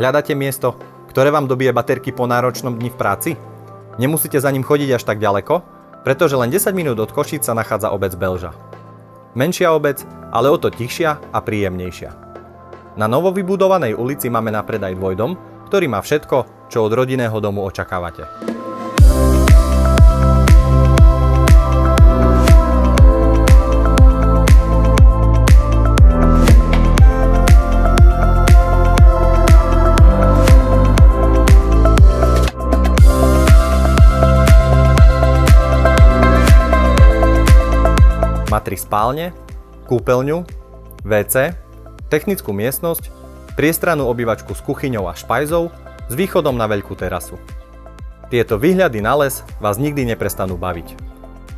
Hľadáte miesto, ktoré vám dobije baterky po náročnom dni v práci? Nemusíte za ním chodiť až tak ďaleko, pretože len 10 minút od Košíc sa nachádza obec Belža. Menšia obec, ale o to tichšia a príjemnejšia. Na novo vybudovanej ulici máme na predaj dvojdom, ktorý má všetko, čo od rodinného domu očakávate. Má 3 spálne, kúpeľňu, WC, technickú miestnosť, priestranú obývačku s kuchyňou a špajzou s východom na veľkú terasu. Tieto výhľady na les vás nikdy neprestanú baviť.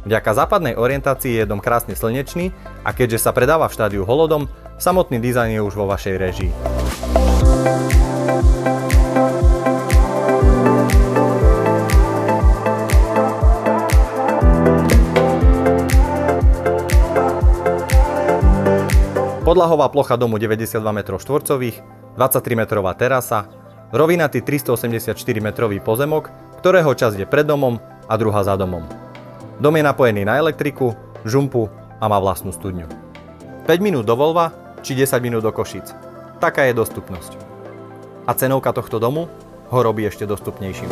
Vďaka západnej orientácii je dom krásne slnečný a keďže sa predáva v štádiu holodom, samotný dizajn je už vo vašej réžii. Podlahová plocha domu 92 m2, 23-metrová terasa, rovinatý 384-metrový pozemok, ktorého časť je pred domom a druhá za domom. Dom je napojený na elektriku, žumpu a má vlastnú studňu. 5 minút do Volva či 10 minút do Košíc. Taká je dostupnosť. A cenovka tohto domu ho robí ešte dostupnejším.